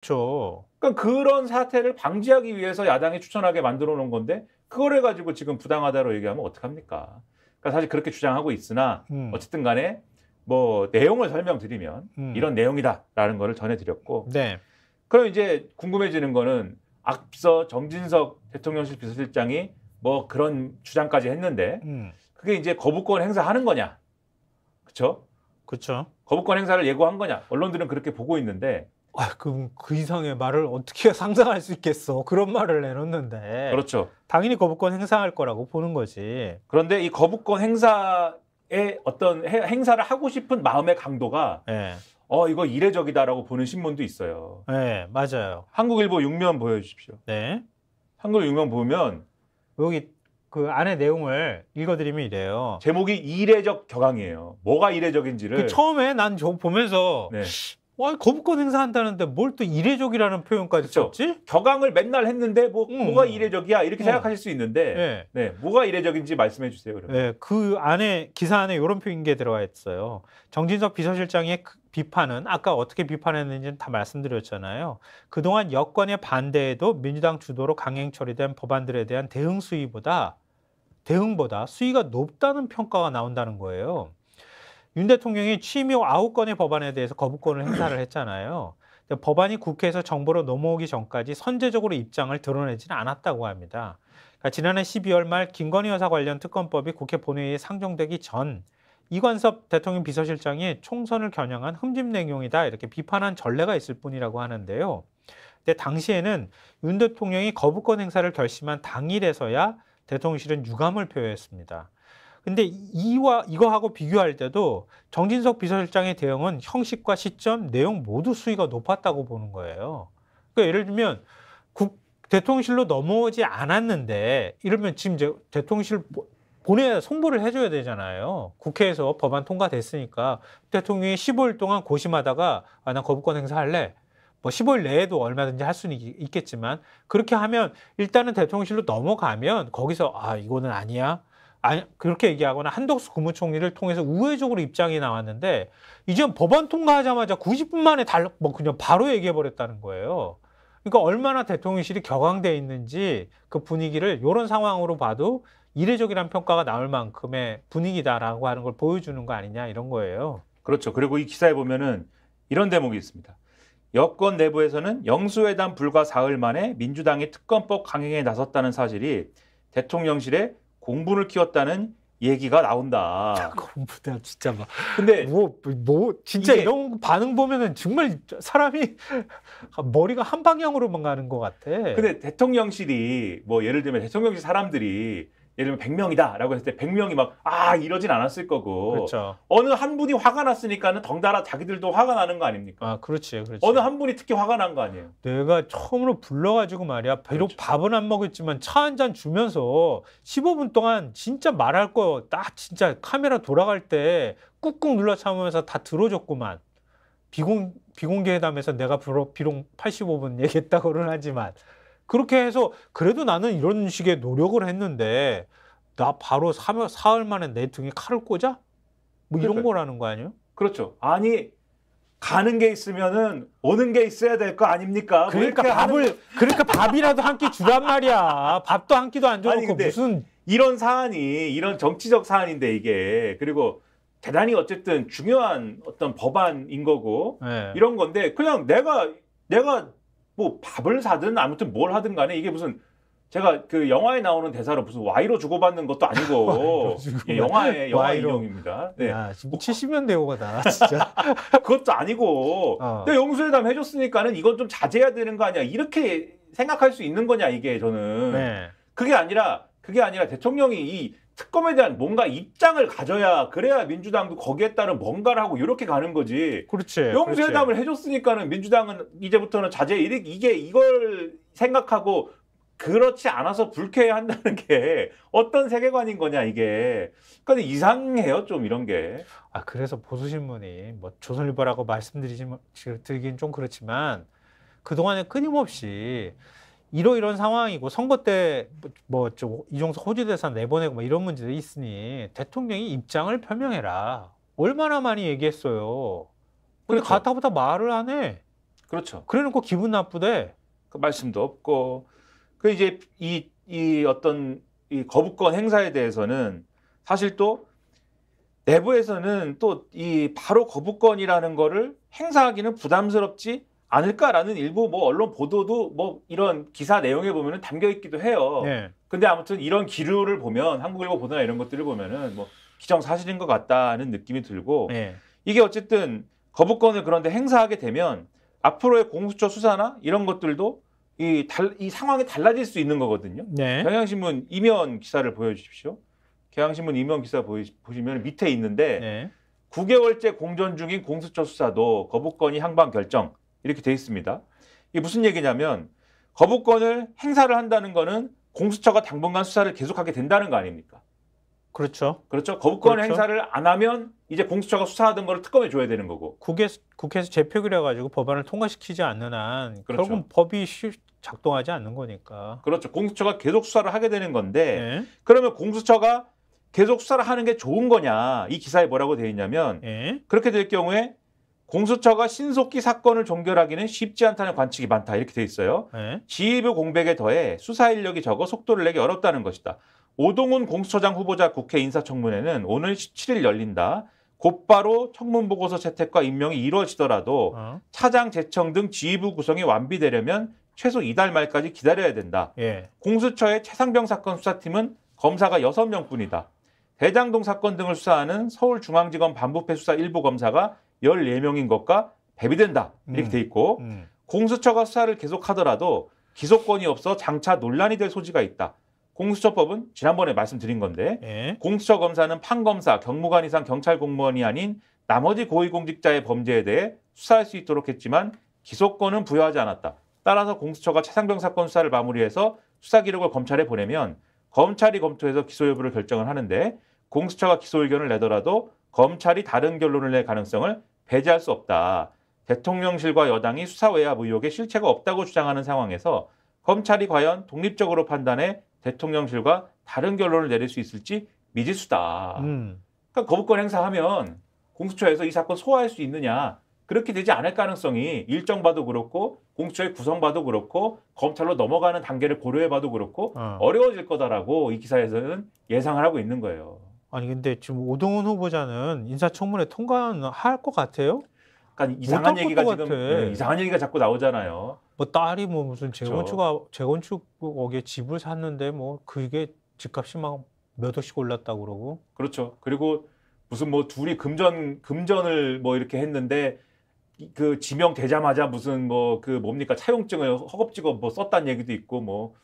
그렇죠. 그러니까 그런 사태를 방지하기 위해서 야당이 추천하게 만들어 놓은 건데 그거를 가지고 지금 부당하다고 얘기하면 어떡합니까? 그러니까 사실 그렇게 주장하고 있으나 음. 어쨌든 간에 뭐 내용을 설명드리면 이런 내용이다라는 거를 전해드렸고 네. 그럼 이제 궁금해지는 거는 앞서 정진석 대통령실 비서실장이 뭐 그런 주장까지 했는데 그게 이제 거부권 행사하는 거냐? 그렇죠? 그렇죠. 거부권 행사를 예고한 거냐? 언론들은 그렇게 보고 있는데 아, 그럼 그 이상의 말을 어떻게 상상할 수 있겠어. 그런 말을 내놓는데. 그렇죠. 당연히 거부권 행사할 거라고 보는 거지. 그런데 이 거부권 행사의 어떤 행사를 하고 싶은 마음의 강도가 네. 이거 이례적이다라고 보는 신문도 있어요. 네, 맞아요. 한국일보 6면 보여주십시오. 네. 한국 6면 보면 여기 그 안에 내용을 읽어드리면 이래요. 제목이 이례적 격앙이에요. 뭐가 이례적인지를. 처음에 난 저거 보면서 네. 와, 거부권 행사한다는데 뭘 또 이례적이라는 표현까지 그쵸. 썼지? 격앙을 맨날 했는데 뭐가 이례적이야 이렇게 생각하실 수 있는데 네, 뭐가 이례적인지 말씀해 주세요. 그러면. 네, 그 안에 기사 안에 이런 표현이 들어가 있어요. 정진석 비서실장의 비판은 아까 어떻게 비판했는지는 다 말씀드렸잖아요. 그동안 여권의 반대에도 민주당 주도로 강행 처리된 법안들에 대한 대응보다 수위가 높다는 평가가 나온다는 거예요. 윤 대통령이 취임 후 9건의 법안에 대해서 거부권을 행사를 했잖아요. 법안이 국회에서 정부로 넘어오기 전까지 선제적으로 입장을 드러내지는 않았다고 합니다. 그러니까 지난해 12월 말 김건희 여사 관련 특검법이 국회 본회의에 상정되기 전 이관섭 대통령 비서실장이 총선을 겨냥한 흠집 내용이다 이렇게 비판한 전례가 있을 뿐이라고 하는데요. 근데 당시에는 윤 대통령이 거부권 행사를 결심한 당일에서야 대통령실은 유감을 표했습니다. 근데 이거하고 비교할 때도 정진석 비서실장의 대응은 형식과 시점, 내용 모두 수위가 높았다고 보는 거예요. 그러니까 예를 들면 대통령실로 넘어오지 않았는데 이러면 지금 이제 대통령실 본회의에 송부를 해줘야 되잖아요. 국회에서 법안 통과됐으니까 대통령이 15일 동안 고심하다가 나 거부권 행사할래. 뭐 15일 내에도 얼마든지 할 수는 있겠지만 그렇게 하면 일단은 대통령실로 넘어가면 거기서 이거는 아니야. 그렇게 얘기하거나 한덕수 국무총리를 통해서 우회적으로 입장이 나왔는데 이제 법안 통과하자마자 90분 만에 그냥 바로 얘기해버렸다는 거예요. 그러니까 얼마나 대통령실이 격앙돼 있는지 그 분위기를 이런 상황으로 봐도 이례적이라는 평가가 나올 만큼의 분위기다라고 하는 걸 보여주는 거 아니냐 이런 거예요. 그렇죠. 그리고 이 기사에 보면은 이런 대목이 있습니다. 여권 내부에서는 영수회담 불과 사흘 만에 민주당이 특검법 강행에 나섰다는 사실이 대통령실에 공분을 키웠다는 얘기가 나온다. 공부다 진짜 막. 근데 진짜 이런 반응 보면은 정말 사람이 머리가 한 방향으로만 가는 것 같아. 근데 대통령실이 뭐 예를 들면 대통령실 사람들이 예를 들면 100명이다라고 했을 때 100명이 막 이러진 않았을 거고. 그렇죠. 어느 한 분이 화가 났으니까는 덩달아 자기들도 화가 나는 거 아닙니까? 그렇지. 어느 한 분이 특히 화가 난 거 아니에요? 내가 처음으로 불러가지고 말이야. 비록 그렇죠. 밥은 안 먹었지만 차 한 잔 주면서 15분 동안 진짜 말할 거 딱 진짜 카메라 돌아갈 때 꾹꾹 눌러 참으면서 다 들어줬구만. 비공개 회담에서 내가 비록 85분 얘기했다고는 하지만 그렇게 해서 그래도 나는 이런 식의 노력을 했는데 나 바로 사흘 만에 내 등에 칼을 꽂아? 뭐 이런 거라는 거 아니에요? 그렇죠. 아니 가는 게 있으면은 오는 게 있어야 될 거 아닙니까? 그러니까 밥이라도 한 끼 주란 말이야. 밥도 한 끼도 안 줘놓고 무슨 이런 사안이 이런 정치적 사안인데 이게 그리고 대단히 어쨌든 중요한 어떤 법안인 거고 이런 건데 그냥 내가 뭐 밥을 사든 아무튼 뭘 하든 간에 이게 무슨 제가 그 영화에 나오는 대사로 무슨 와이로 주고받는 것도 아니고 영화의 영화 인용입니다. 네. 야, 70년대 영화다 진짜. 그것도 아니고 근데 영수회담 해줬으니까는 이건 좀 자제해야 되는 거 아니야 이렇게 생각할 수 있는 거냐 이게 저는 그게 아니라 대통령이 이 특검에 대한 뭔가 입장을 가져야 그래야 민주당도 거기에 따른 뭔가를 하고 이렇게 가는 거지. 그렇지. 영수회담을 해줬으니까는 민주당은 이제부터는 자제 이걸 생각하고 그렇지 않아서 불쾌해한다는 게 어떤 세계관인 거냐 이게. 그러니까 이상해요 좀 이런 게. 그래서 보수신문이 뭐 조선일보라고 말씀드리긴 좀 그렇지만 그동안에 끊임없이 이런 상황이고 선거 때 뭐 이종석 호주 대사 내보내고 뭐 이런 문제도 있으니 대통령이 입장을 표명해라. 얼마나 많이 얘기했어요. 근데 그렇죠. 가타부터 말을 안 해. 그렇죠. 그래놓고 기분 나쁘대. 그 말씀도 없고. 그 이제 이 어떤 이 거부권 행사에 대해서는 사실 또 내부에서는 또 이 바로 거부권이라는 거를 행사하기는 부담스럽지 않을까라는 일부 뭐 언론 보도도 뭐 이런 기사 내용에 보면은 담겨 있기도 해요. 네. 근데 아무튼 이런 기류를 보면 한국일보 보도나 이런 것들을 보면은 뭐 기정사실인 것 같다는 느낌이 들고 네. 이게 어쨌든 거부권을 그런데 행사하게 되면 앞으로의 공수처 수사나 이런 것들도 이 상황이 달라질 수 있는 거거든요. 네. 경향신문 이면 기사를 보여주십시오. 경향신문 이면 기사 보시면 밑에 있는데 네. 9개월째 공전 중인 공수처 수사도 거부권이 항반 결정 이렇게 돼 있습니다. 이게 무슨 얘기냐면 거부권을 행사를 한다는 거는 공수처가 당분간 수사를 계속하게 된다는 거 아닙니까? 그렇죠. 그렇죠. 거부권 그렇죠. 행사를 안 하면 이제 공수처가 수사하던 거를 특검에 줘야 되는 거고. 국회에서 재표결해 가지고 법안을 통과시키지 않는 한 그렇죠. 결국은 법이 작동하지 않는 거니까. 그렇죠. 공수처가 계속 수사를 하게 되는 건데 네. 그러면 공수처가 계속 수사를 하는 게 좋은 거냐. 이 기사에 뭐라고 되어 있냐면 네. 그렇게 될 경우에 공수처가 신속히 사건을 종결하기는 쉽지 않다는 관측이 많다. 이렇게 돼 있어요. 네. 지휘부 공백에 더해 수사 인력이 적어 속도를 내기 어렵다는 것이다. 오동훈 공수처장 후보자 국회 인사청문회는 오늘 17일 열린다. 곧바로 청문보고서 채택과 임명이 이루어지더라도 차장 제청 등 지휘부 구성이 완비되려면 최소 이달 말까지 기다려야 된다. 예. 공수처의 최상병 사건 수사팀은 검사가 6명뿐이다. 대장동 사건 등을 수사하는 서울중앙지검 반부패 수사 일부 검사가 14명인 것과 배비된다. 이렇게 돼 있고 공수처가 수사를 계속하더라도 기소권이 없어 장차 논란이 될 소지가 있다. 공수처법은 지난번에 말씀드린 건데 예. 공수처 검사는 판검사, 경무관 이상 경찰 공무원이 아닌 나머지 고위공직자의 범죄에 대해 수사할 수 있도록 했지만 기소권은 부여하지 않았다. 따라서 공수처가 최상병 사건 수사를 마무리해서 수사 기록을 검찰에 보내면 검찰이 검토해서 기소 여부를 결정을 하는데 공수처가 기소 의견을 내더라도 검찰이 다른 결론을 낼 가능성을 배제할 수 없다. 대통령실과 여당이 수사 외압 의혹에 실체가 없다고 주장하는 상황에서 검찰이 과연 독립적으로 판단해 대통령실과 다른 결론을 내릴 수 있을지 미지수다. 그러니까 거부권 행사하면 공수처에서 이 사건 소화할 수 있느냐. 그렇게 되지 않을 가능성이 일정 봐도 그렇고 공수처의 구성 봐도 그렇고 검찰로 넘어가는 단계를 고려해 봐도 그렇고 어려워질 거다라고 이 기사에서는 예상을 하고 있는 거예요. 아니 근데 지금 오동훈 후보자는 인사청문회 통과할 것 같아요? 그러니까 이상한 얘기가 지금 이상한 얘기가 자꾸 나오잖아요. 뭐 딸이 뭐 무슨 재건축업에 집을 샀는데 뭐 그게 집값이 막 몇 억씩 올랐다고 그러고. 그렇죠. 그리고 무슨 뭐 둘이 금전을 뭐 이렇게 했는데 그 지명되자마자 무슨 뭐 그 뭡니까 차용증을 허겁지겁 뭐 썼다는 얘기도 있고 뭐.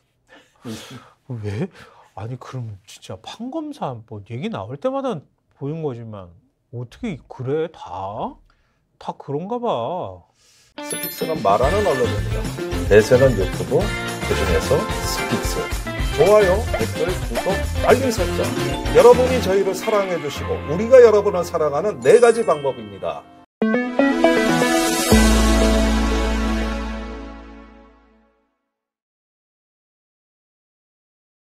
왜? 아니 그럼 진짜 판검사 뭐 얘기 나올 때마다 보는 거지만 어떻게 그래 다 그런가 봐. 스픽스는 말하는 언론입니다. 대세는 유튜브, 그중에서 스픽스. 좋아요, 댓글, 구독, 알림 설정. 여러분이 저희를 사랑해 주시고 우리가 여러분을 사랑하는 4가지 방법입니다.